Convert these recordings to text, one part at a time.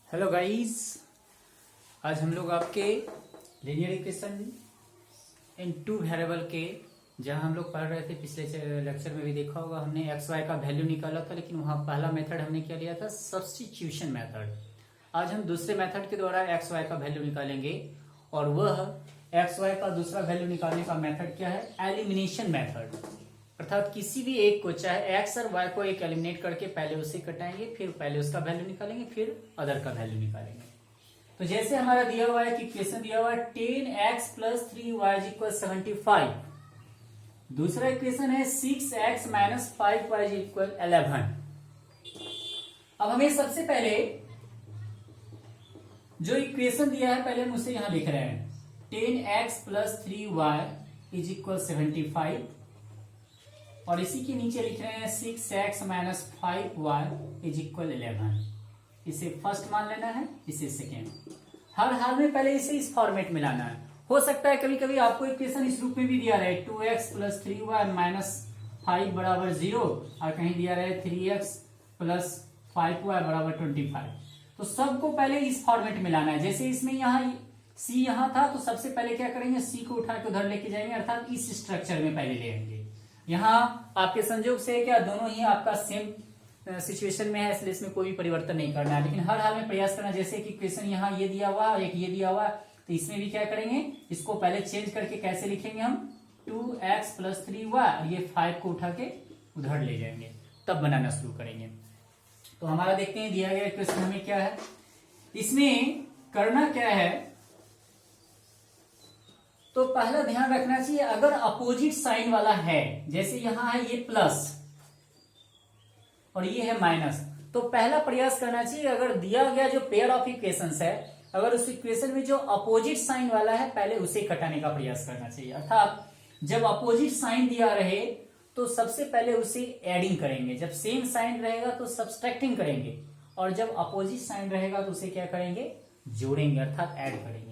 Hello guys, आज हम लोग आपके linear equation in two variable के जहां हम लोग पढ़ रहे थे पिछले लेक्चर में भी देखा होगा हमने एक्स वाई का वैल्यू निकाला था, लेकिन वहां पहला मेथड हमने क्या लिया था, सब्स्टिट्यूशन मेथड। आज हम दूसरे मेथड के द्वारा एक्स वाई का वैल्यू निकालेंगे और वह एक्स वाई का दूसरा वैल्यू निकालने का मेथड क्या है, एलिमिनेशन मेथड। अर्थात किसी भी एक को, चाहे एक्स और वाई को एक एलिमिनेट करके पहले उसे कटाएंगे, फिर पहले उसका वैल्यू निकालेंगे, फिर अदर का वैल्यू निकालेंगे। तो जैसे हमारा दिया हुआ है कि इक्वेशन दिया हुआ है 10x + 3y = 75। दूसरा इक्वेशन है 6x - 5y = 11। अब हमें सबसे पहले जो इक्वेशन दिया है पहले हम उसे यहां लिख रहे हैं। 10x + 3y = 75 और इसी के नीचे लिख रहे हैं 6x - 5y = 11। इसे फर्स्ट मान लेना है, इसे सेकेंड। हर हाल में पहले इसे इस फॉर्मेट में लाना है। हो सकता है कभी कभी आपको इक्वेशन इस रूप में भी दिया रहे 2x + 3y - 5 = 0 और कहीं दिया रहे 3x + 5y = 25। तो सबको पहले इस फॉर्मेट में लाना है। जैसे इसमें यहाँ c यहाँ था तो सबसे पहले क्या करेंगे, c को उठा के उधर लेके जाएंगे, अर्थात इस स्ट्रक्चर में पहले ले आएंगे। यहाँ आपके संयोग से क्या दोनों ही आपका सेम सिचुएशन में है, इसलिए इसमें कोई भी परिवर्तन नहीं करना है, लेकिन हर हाल में प्रयास करना। जैसे कि क्वेश्चन यहाँ ये दिया हुआ और एक ये दिया हुआ, तो इसमें भी क्या करेंगे, इसको पहले चेंज करके कैसे लिखेंगे हम, 2x + 3y और ये 5 को उठा के उधर ले जाएंगे, तब बनाना शुरू करेंगे। तो हमारा देखते हैं दिया गया क्वेश्चन हमें क्या है। इसमें करना क्या है, तो पहला ध्यान रखना चाहिए अगर अपोजिट साइन वाला है, जैसे यहां है ये प्लस और ये है माइनस, तो पहला प्रयास करना चाहिए अगर दिया गया जो पेयर ऑफ इक्वेशंस है, अगर उस इक्वेशन में जो अपोजिट साइन वाला है पहले उसे कटाने का प्रयास करना चाहिए। अर्थात जब अपोजिट साइन दिया रहे तो सबसे पहले उसे एडिंग करेंगे, जब सेम साइन रहेगा तो सब्सट्रैक्टिंग करेंगे, और जब अपोजिट साइन रहेगा तो उसे क्या करेंगे, जोड़ेंगे, अर्थात ऐड करेंगे।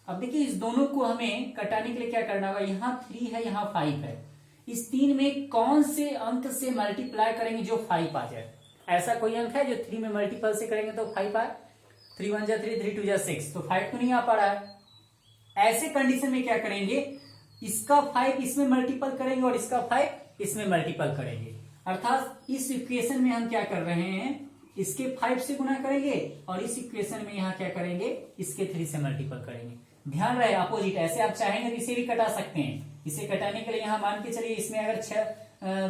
अब देखिए इस दोनों को हमें कटाने के लिए क्या करना होगा, यहाँ 3 है, यहाँ 5 है, इस 3 में कौन से अंक से मल्टीप्लाई करेंगे जो 5 आ जाए। ऐसा कोई अंक है जो 3 में मल्टीपल से करेंगे तो 5 आए, 3 × 1 = 3, 3 × 2 = 6, तो 5 तो नहीं आ पा रहा है। ऐसे कंडीशन में क्या करेंगे, इसका 5 इसमें मल्टीपल करेंगे और इसका 5 इसमें मल्टीपल करेंगे। अर्थात इस इक्वेशन में हम क्या कर रहे हैं, इसके 5 से गुना करेंगे और इस इक्वेशन में यहाँ क्या करेंगे, इसके 3 से मल्टीपल करेंगे। ध्यान रहे अपोजिट, ऐसे आप चाहेंगे तो इसे भी कटा सकते हैं। इसे कटाने के लिए यहाँ मान के चलिए, इसमें अगर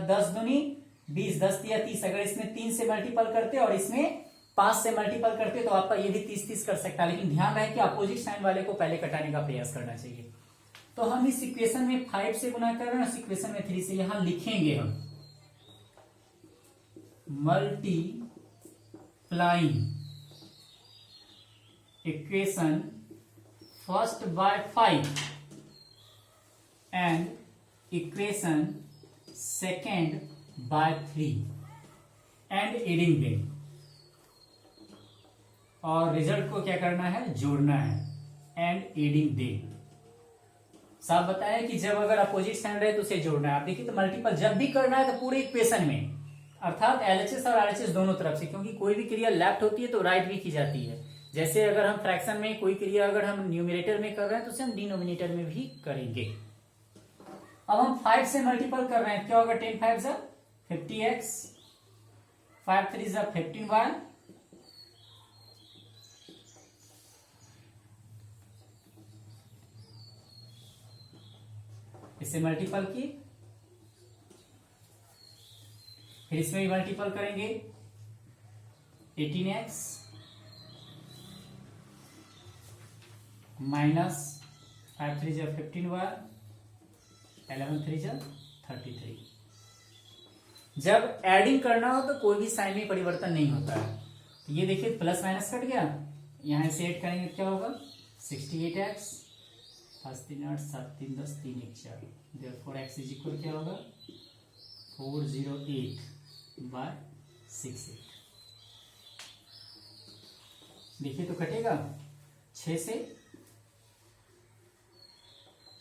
10 दूनी 20, 10 या 30, अगर इसमें 3 से मल्टीपल करते और इसमें 5 से मल्टीपल करते तो आपका ये भी 30 कर सकता है, लेकिन ध्यान रहे कि अपोजिट साइन वाले को पहले कटाने का प्रयास करना चाहिए। तो हम इस इक्वेशन में 5 से गुना कर रहे हैं, इस इक्वेशन में 3 से, यहां लिखेंगे हम multiplying equation first bye 5 and equation second by 3 and adding them, और रिजल्ट को क्या करना है, जोड़ना है, एंड एडिंग देम। साफ बताया कि जब अगर अपोजिट साइन रहे तो उसे जोड़ना है। आप देखिए तो मल्टीपल जब भी करना है तो पूरे इक्वेशन में, अर्थात LHS और RHS दोनों तरफ से, क्योंकि कोई भी क्रिया लेफ्ट होती है तो राइट भी की जाती है। जैसे अगर हम फ्रैक्शन में कोई क्रिया अगर हम न्यूमरेटर में कर रहे हैं तो उसे हम डिनोमिनेटर में भी करेंगे। अब हम 5 से मल्टीपल कर रहे हैं, क्या होगा, 10 × 5 = 50x, 5 × 3 = 15y, इसे मल्टीपल की, फिर इसमें भी मल्टीपल करेंगे, 18x माइनस 5 × 3 = 15y, 11 × 3 = 33। जब एडिंग करना हो तो कोई भी साइन में परिवर्तन नहीं होता है। तो ये देखिए प्लस माइनस कट गया, यहां से ऐड करेंगे क्या होगा, 68x, 5 × 3 = 8, 7 × 3 = 10, 3 × 1 = 4, therefore x = क्या होगा, 408/68। देखिए तो कटेगा 6 से,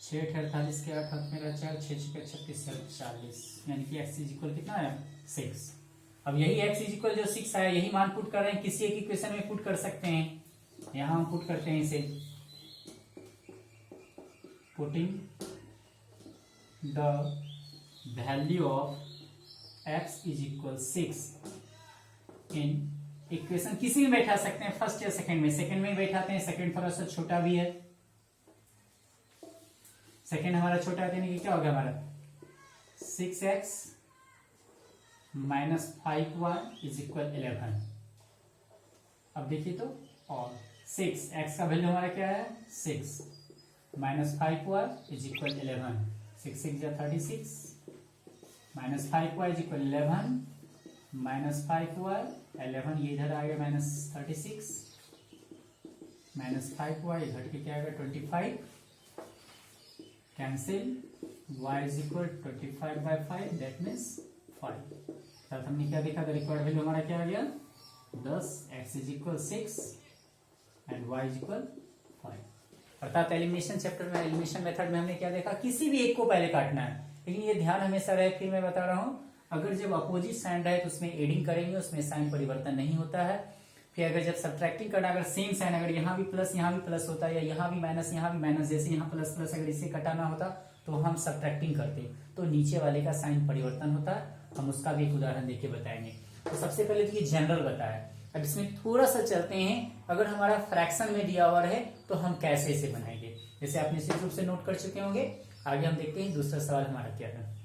6 × 8 = 48 के 8 हाथ में 4, 6 × 6 = 36, 40, यानी कि x = कितना है, 6। अब यही x इज इक्वल जो 6 आया यही मान पुट कर रहे हैं, किसी एक इक्वेशन में पुट कर सकते हैं। यहां हम पुट करते हैं इसे, putting the value of x is equal 6 in equation, किसी में बैठा सकते हैं, फर्स्ट या सेकंड में। सेकंड में बैठाते हैं, सेकंड थोड़ा सा छोटा भी है, सेकंड हमारा छोटा है, यानी कि क्या होगा हमारा 6x minus 5y is equal 11। अब देखिए तो, और 6x का वैल्यू हमारा क्या है 6 माइनस 5y इज इक्वल 11, 6 6 या 36 minus 5y is equal 11 minus 5y 11, ये इधर आ गया माइनस 36 माइनस 5y इधर के क्या आएगा 25, cancel y is equal 25/5 that means 5। तब हमने क्या देखा, रिक्वायर्ड वैल्यू हमारा क्या आ गया 10, x is equal 6 and y is equal 5। अर्थात एलिमिनेशन चैप्टर में, एलिमिनेशन मेथड में हमने क्या देखा, किसी भी एक को पहले काटना है। लेकिन ये ध्यान हमेशा रहे, फिर मैं बता रहा हूं, अगर जब अपोजिट साइन रहे तो उसमें एडिंग करेंगे, उसमें साइन परिवर्तन नहीं होता है। फिर अगर जब सब्ट्रैक्टिंग करना, अगर सेम साइन, अगर यहाँ भी प्लस होता है या यहाँ भी माइनस, जैसे यहाँ प्लस प्लस अगर इसे कटाना होता तो हम सब्ट्रैक्टिंग करते तो नीचे वाले का साइन परिवर्तन होता है। हम उसका भी एक उदाहरण देके बताएंगे। तो सबसे पहले तो ये जनरल बताया, अब इसमें थोड़ा सा चलते हैं। अगर हमारा फ्रैक्शन में दिया हुआ है तो हम कैसे इसे बनाएंगे, जैसे आप निश्चित रूप से नोट कर चुके होंगे। आगे हम देखते हैं दूसरा सवाल हमारा क्या है।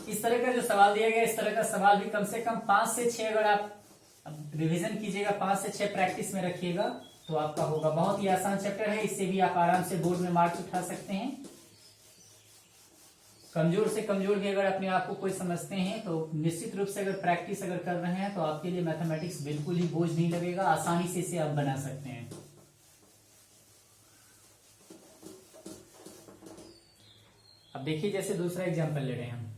इस तरह का जो सवाल दिया गया, इस तरह का सवाल भी कम से कम 5 से 6 अगर आप रिवीजन कीजिएगा, 5 से 6 प्रैक्टिस में रखिएगा तो आपका होगा। बहुत ही आसान चैप्टर है, इससे भी आप आराम से बोर्ड में मार्क्स उठा सकते हैं। कमजोर से कमजोर भी अगर अपने आप को कोई समझते हैं तो निश्चित रूप से अगर प्रैक्टिस अगर कर रहे हैं तो आपके लिए मैथमेटिक्स बिल्कुल ही बोझ नहीं लगेगा, आसानी से इसे आप बना सकते हैं। अब देखिए, जैसे दूसरा एग्जांपल ले रहे हैं हम।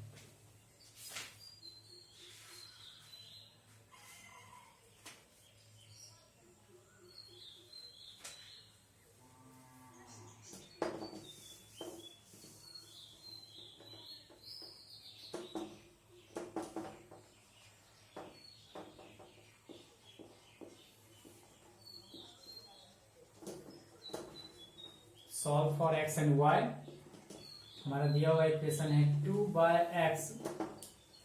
Solve for x and y। हमारा दिया हुआ इक्वेशन है 2/x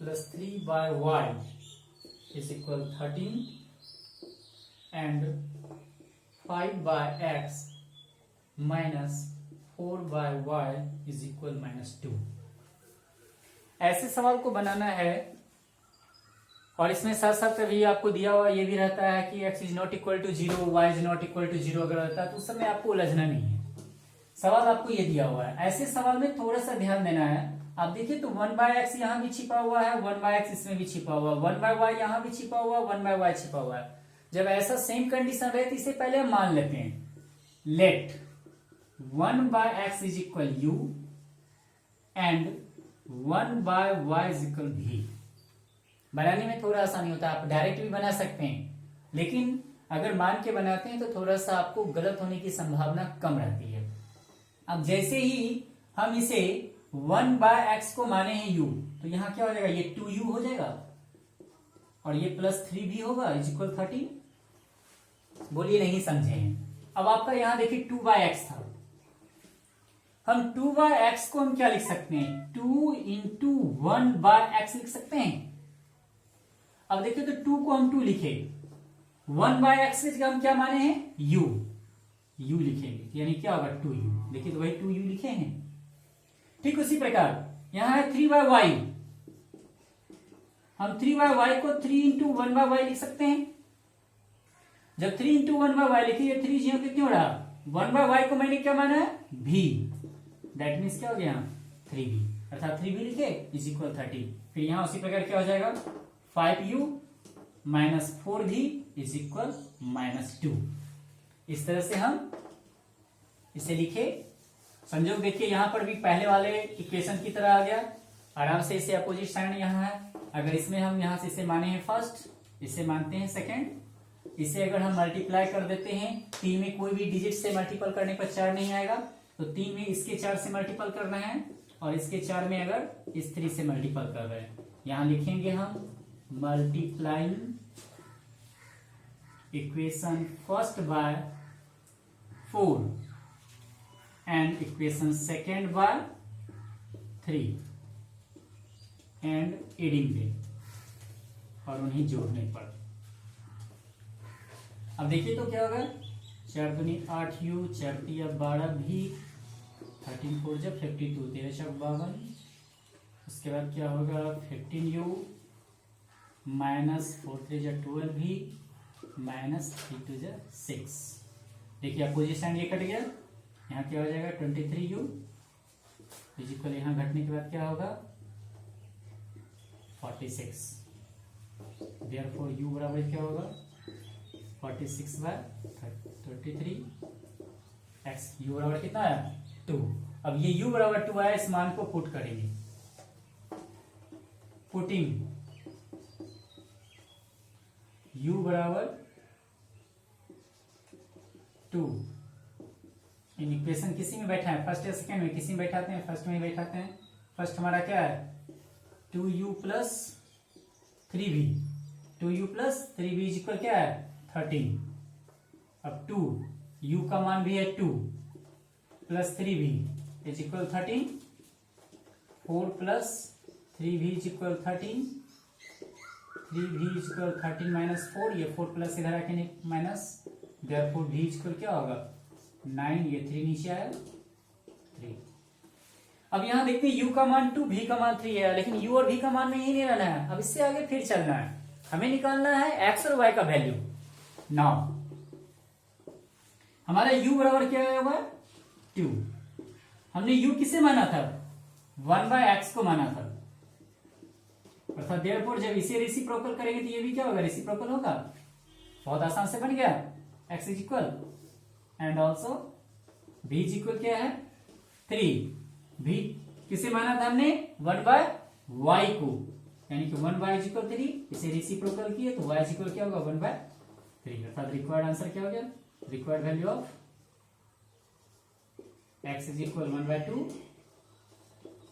plus 3/y is equal 13 and 5/x minus 4/y is equal -2। ऐसे सवाल को बनाना है, और इसमें साथ साथ अभी आपको दिया हुआ ये भी रहता है कि x is not equal to 0, y is not equal to 0 अगर रहता है तो उस समय आपको उलझना नहीं है। सवाल आपको ये दिया हुआ है, ऐसे सवाल में थोड़ा सा ध्यान देना है। आप देखिए तो 1/x यहाँ भी छिपा हुआ है, 1/x इसमें भी छिपा हुआ है, 1/y यहाँ भी छिपा हुआ है, 1/y छिपा हुआ है। जब ऐसा सेम कंडीशन रहे तो इसे पहले हम मान लेते हैं, let 1/x is equal u and 1/y is equal v। बनाने में थोड़ा आसानी होता है, आप डायरेक्ट भी बना सकते हैं, लेकिन अगर मान के बनाते हैं तो थोड़ा सा आपको गलत होने की संभावना कम रहती है। अब जैसे ही हम इसे 1/x को माने हैं u, तो यहां क्या हो जाएगा, ये 2u हो जाएगा और ये +3 भी होगा इज इक्वल 13। बोलिए नहीं समझे हैं। अब आपका यहां देखिए 2/x था, हम 2/x को हम क्या लिख सकते हैं, 2 इंटू 1/x लिख सकते हैं। अब देखिए तो 2 को हम 2 लिखे, 1/x की जगह हम क्या माने हैं u लिखेंगे, यानी क्या होगा 2u। देखिए तो वही 2u लिखे हैं। ठीक उसी प्रकार यहां है 3/y, हम 3/y को 3 इंटू 1/y लिख सकते हैं। जब 3 इंटू 1/y लिखिए, 3 जीरो कितनी हो रहा, 1/y को मैंने क्या माना है v, दैट मीन्स क्या हो गया 3v, अर्थात 3v लिखे इज इक्वल 30। फिर यहां उसी प्रकार क्या हो जाएगा 5u minus 4v is equal -2। इस तरह से हम इसे लिखे। संयोग देखिए यहां पर भी पहले वाले इक्वेशन की तरह आ गया, आराम से इसे अपोजिट साइन यहां है। अगर इसमें हम यहां से इसे माने हैं फर्स्ट, इसे मानते हैं सेकंड, इसे अगर हम मल्टीप्लाई कर देते हैं, 3 में कोई भी डिजिट से मल्टीपल करने पर 4 नहीं आएगा, तो 3 में इसके 4 से मल्टीपल करना है और इसके 4 में अगर इस 3 से मल्टीपल कर रहे हैं, यहां लिखेंगे हम multiplying equation first by 4 and equation second by 3 and adding they, और उन्हें जोड़ने पर। अब देखिए तो क्या होगा, 4 दूनी 8 यू, 4 तिया 12 भी, 13 4 जब 52, 13 चौक 52, उसके बाद क्या होगा 15 यू माइनस 4 3 जा 12 भी माइनस 3 2 जा 6। देखिए अपोजिट साइन ये कट गया, यहाँ क्या हो जाएगा 23 यू इक्वल, यहाँ घटने के बाद क्या होगा 46। देयरफॉर यू बराबर क्या होगा 46 बाय 33 एक्स, यू बराबर कितना आया 2। अब ये यू बराबर 2 आया, इस मान को पुट करेंगे, पुटिंग यू बराबर 2 इन इक्वेशन किसी में बैठा है, फर्स्ट या सेकेंड में, किसी में बैठाते हैं, फर्स्ट में ही बैठाते हैं। फर्स्ट हमारा क्या है 2u plus 3v, 2u plus 3v equal क्या है 13। अब 2u का मान भी है 2 plus 3v is equal 13, 4 plus 3v is equal 13, 3v is equal 13 minus 4, ये 4 प्लस इधर आके minus, therefore v is equal क्या होगा 9, ये 3 नीचे आया 3। अब यहां देखते हैं u का मान 2, v का मान 3 है, लेकिन u और v का मान में यही नहीं रहना है, अब इससे आगे फिर चलना है, हमें निकालना है x और y का वैल्यू। नाउ हमारा u बराबर क्या आया हुआ है 2, हमने u किसे माना था 1/x को माना था, अर्थात देयरफॉर जब इसे रेसिप्रोकल करेंगे तो ये भी क्या होगा रेसिप्रोकल होगा, बहुत आसान से बन गया x is equal and also v is equal क्या है 3, v किसे माना था हमने 1/y को, यानी कि 1y इज इक्वल 3, इसे रेसिप्रोकल किए तो y इज इक्वल क्या होगा 1/3, अर्थात रिक्वायर्ड आंसर क्या हो गया, required value of x is equal 1/2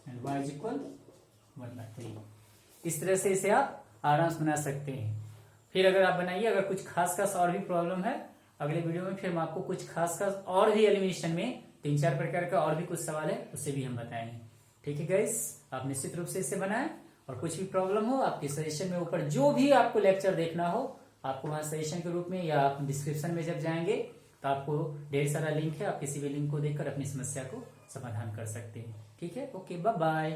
and y is equal 1/3। इस तरह से इसे आप आराम से बना सकते हैं। फिर अगर आप बनाइए, अगर कुछ खास और भी प्रॉब्लम है, अगले वीडियो में फिर हम आपको कुछ खास और भी एलिमिनेशन में 3-4 प्रकार का और भी कुछ सवाल है उससे भी हम बताएंगे। ठीक है गाइस, आप निश्चित रूप से इसे बनाएं, और कुछ भी प्रॉब्लम हो आपके सजेशन में ऊपर जो भी आपको लेक्चर देखना हो, आपको वहां सजेशन के रूप में या आप डिस्क्रिप्शन में जब जाएंगे तो आपको ढेर सारा लिंक है, आप किसी भी लिंक को देखकर अपनी समस्या को समाधान कर सकते हैं। ठीक है, ओके, बाय बाय।